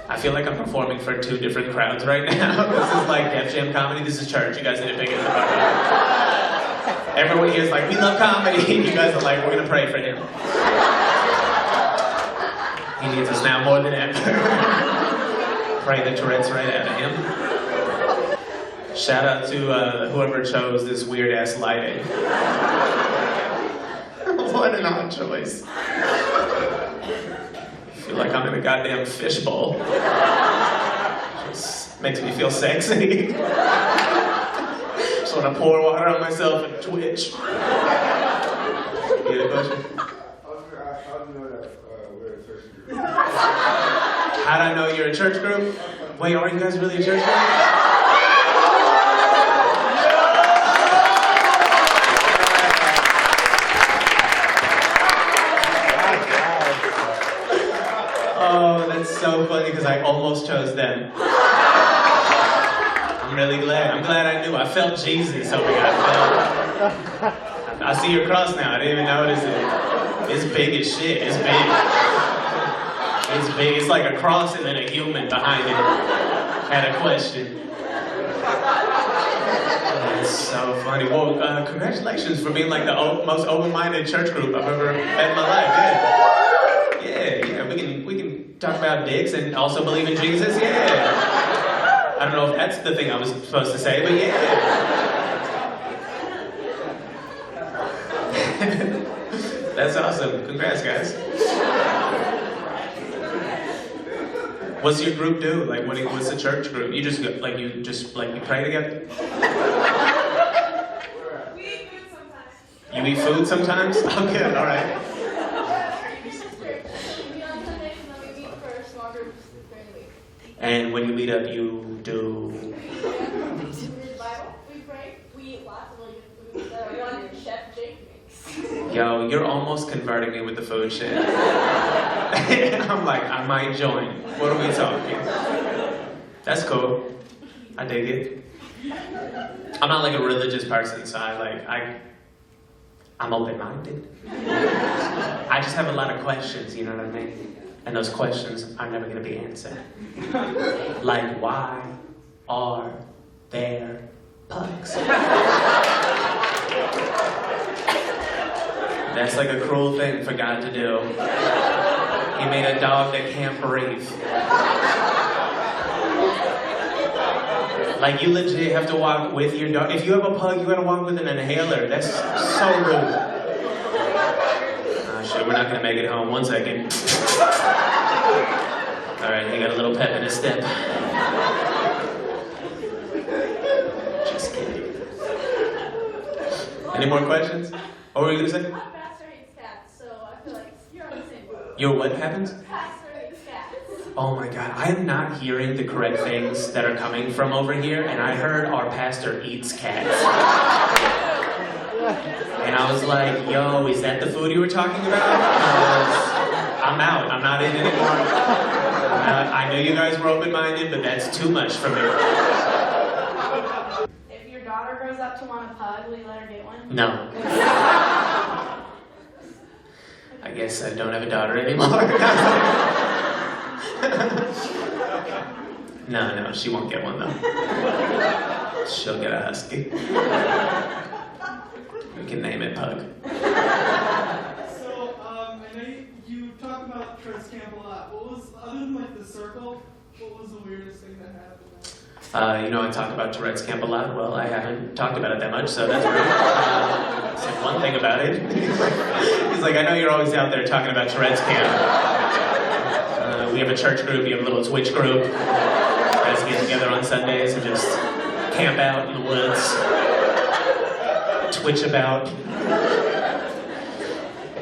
I feel like I'm performing for two different crowds right now. This is like Def Jam comedy, this is church. You guys need to pick it apart. Everyone here is like, we love comedy. You guys are like, we're gonna pray for him. He needs us now more than ever. Pray the Tourette's right out of him. Shout out to whoever chose this weird ass lighting. What an odd choice. I feel like I'm in a goddamn fishbowl. Just makes me feel sexy. Just want to pour water on myself and twitch. You had a question? How do I know you're a church group? Wait, are you guys really a church group? Oh, that's so funny because I almost chose them. I'm really glad. I'm glad I knew. I felt Jesus over here. I see your cross now. I didn't even notice it. It's big as shit. It's big. It's big. It's like a cross and then a human behind it. Had a question. That's so funny. Well, congratulations for being like the most open-minded church group I've ever had in my life. Yeah. We can talk about dicks and also believe in Jesus. Yeah. I don't know if that's the thing I was supposed to say, but yeah. That's awesome. Congrats, guys. What's your group do? Like, what's the church group? You just pray together? We eat food sometimes. You eat food sometimes? Okay, all right. And when you meet up, you do? We read the Bible, we pray, we eat lots of really good food that one Chef Jake makes. Yo, you're almost converting me with the food shit. I'm like, I might join. What are we talking? That's cool. I dig it. I'm not like a religious person, so I'm open-minded. I just have a lot of questions, you know what I mean? And those questions are never going to be answered. Like, why are there pugs? That's like a cruel thing for God to do. He made a dog that can't breathe. Like, you legit have to walk with your dog. If you have a pug, you gotta walk with an inhaler. That's so rude. Shit, we're not gonna make it home. 1 second. Alright, he got a little pep in his step. Just kidding. Any more questions? What were you gonna say? My pastor hates cats, so I feel like you're on the same boat. Your what happens? Pastor hates cats. Oh my god, I am not hearing the correct things that are coming from over here, and I heard our pastor eats cats. And I was like, yo, is that the food you were talking about? I'm out. I'm not in anymore. I knew you guys were open-minded, but that's too much for me. If your daughter grows up to want a pug, will you let her get one? No. I guess I don't have a daughter anymore. No, she won't get one though. She'll get a husky. We can name it Pug. So, I know you talk about Tourette's camp a lot. What was, other than like the circle, what was the weirdest thing that happened? I talk about Tourette's camp a lot. Well, I haven't talked about it that much, so that's weird. Said one thing about it. He's like, I know you're always out there talking about Tourette's camp. We have a church group, you have a little Twitch group. You guys get together on Sundays and just camp out in the woods. Twitch about.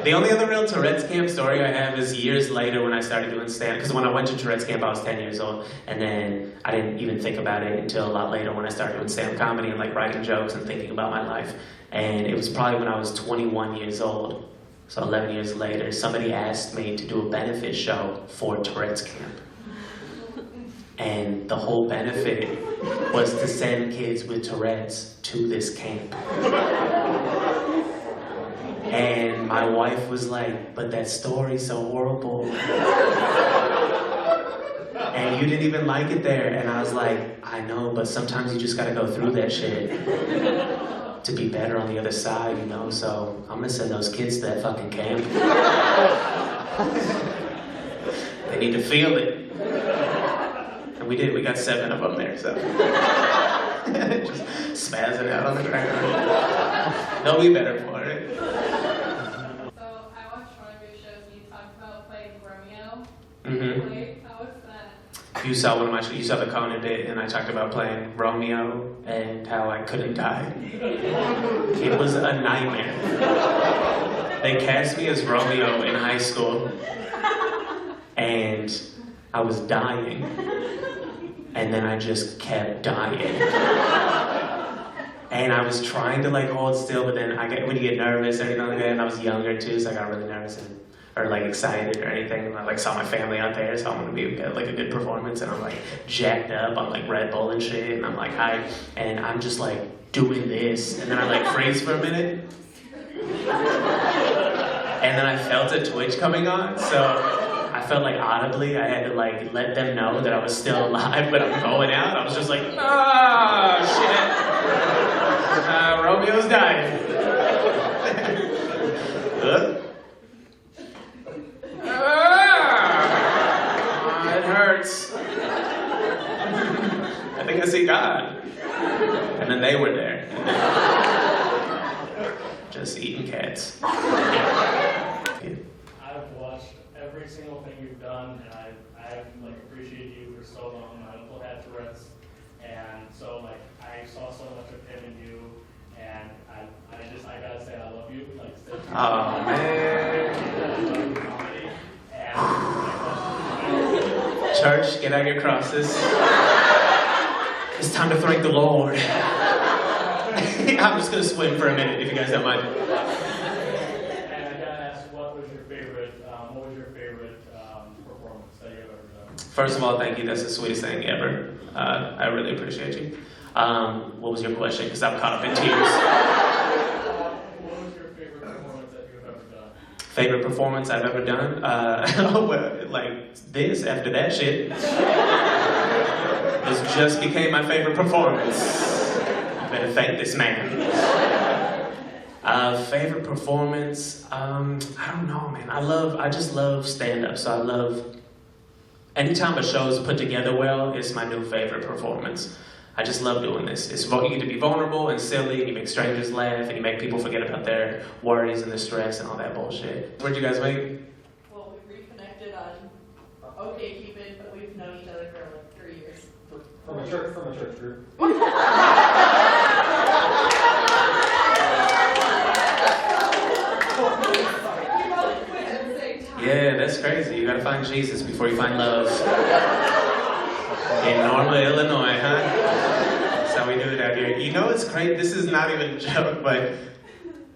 The only other real Tourette's camp story I have is years later when I started doing stand-up, because when I went to Tourette's camp I was 10 years old, and then I didn't even think about it until a lot later when I started doing stand-up comedy and like writing jokes and thinking about my life. And it was probably when I was 21 years old, so 11 years later, somebody asked me to do a benefit show for Tourette's camp. And the whole benefit was to send kids with Tourette's to this camp. And my wife was like, but that story's so horrible. And you didn't even like it there. And I was like, I know, but sometimes you just gotta go through that shit to be better on the other side, you know? So I'm gonna send those kids to that fucking camp. They need to feel it. And we did, we got 7 of them there, so. Just spazzing out on the ground. They'll be better for it. So I watched one of your shows and you talked about playing Romeo. Mm-hmm. Wait, how was that? You saw one of my, you saw the Conan bit, and I talked about playing Romeo and how I couldn't die. It was a nightmare. They cast me as Romeo in high school, and I was dying, and then I just kept dying. And I was trying to like hold still, but then when you get nervous or anything like that, and I was younger too, so I got really nervous or like excited or anything, and I like saw my family out there, so I'm gonna be like a good performance, and I'm like jacked up on like Red Bull and shit, and I'm like hi, and I'm just like doing this, and then I like freeze for a minute, and then I felt a twitch coming on, so I felt like audibly I had to like let them know that I was still alive, but I'm going out. I was just like, oh shit, Romeo's dying. It hurts. I think I see God. And then they were there. Just eating cats. I've watched every single thing you've done, and I've like appreciated you for so long. My uncle had Tourette's, and so like I saw so much of him in you, and I gotta say I love you. Like, oh man. Comedy, and Church, get out your crosses. It's time to thank the Lord. I'm just gonna swim for a minute if you guys don't mind. And I gotta ask, what was your favorite performance that you've ever done? First of all, thank you. That's the sweetest thing ever. I really appreciate you. What was your question? Because I'm caught up in tears. What was your favorite performance that you've ever done? Favorite performance I've ever done? Well, like this after that shit. This just became my favorite performance. I better thank this man. Favorite performance? I don't know, man. I just love stand-up. So I love, anytime a show's put together well, it's my new favorite performance. I just love doing this. You get to be vulnerable and silly, and you make strangers laugh, and you make people forget about their worries and their stress and all that bullshit. Where'd you guys meet? Well, we reconnected on OkCupid, but we've known each other for like 3 years. From a church group. Yeah, that's crazy. You gotta find Jesus before you find love. In Norma, Illinois, huh? That's how we do it out here. You know, it's crazy. This is not even a joke, but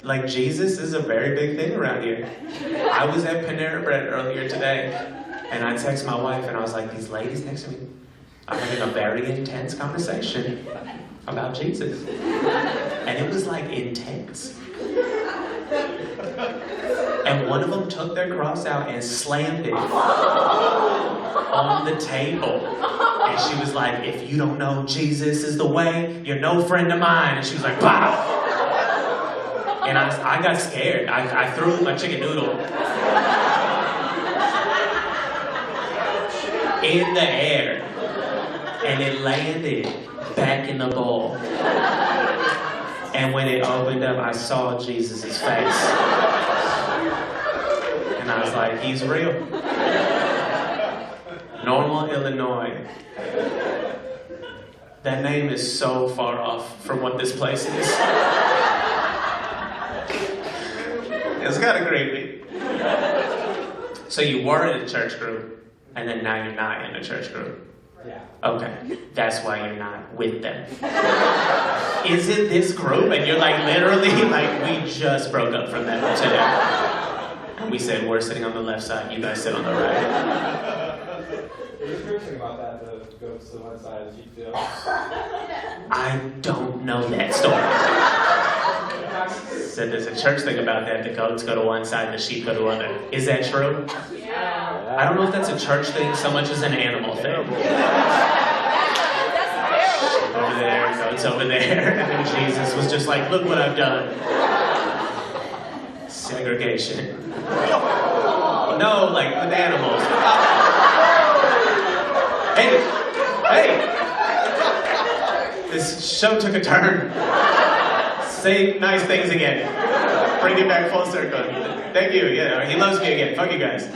like Jesus is a very big thing around here. I was at Panera Bread earlier today, and I texted my wife, and I was like, these ladies next to me are having a very intense conversation about Jesus. And it was like intense. And one of them took their cross out and slammed it on the table. And she was like, if you don't know Jesus is the way, you're no friend of mine. And she was like, pow! And I got scared. I threw my chicken noodle in the air. And it landed back in the bowl. And when it opened up, I saw Jesus' face. And I was like, he's real. Normal, Illinois. That name is so far off from what this place is. It's kind of creepy. So you were in a church group, and then now you're not in a church group. Yeah. Okay, that's why you're not with them. Is it this group? And you're like literally like, we just broke up from them today. And we said, we're sitting on the left side, you guys sit on the right. There's a church thing about that, to go to the one side as you do. I don't know that story. Said there's a church thing about that, the goats go to one side and the sheep go to the other. Is that true? Yeah. I don't know if that's a church thing so much as an animal thing. Over there, goats over there. And then Jesus was just like, look what I've done. Segregation. No, like with animals. Hey! This show took a turn. Say nice things again. Bring it back full circle. Thank you. Yeah, he loves me again. Fuck you guys.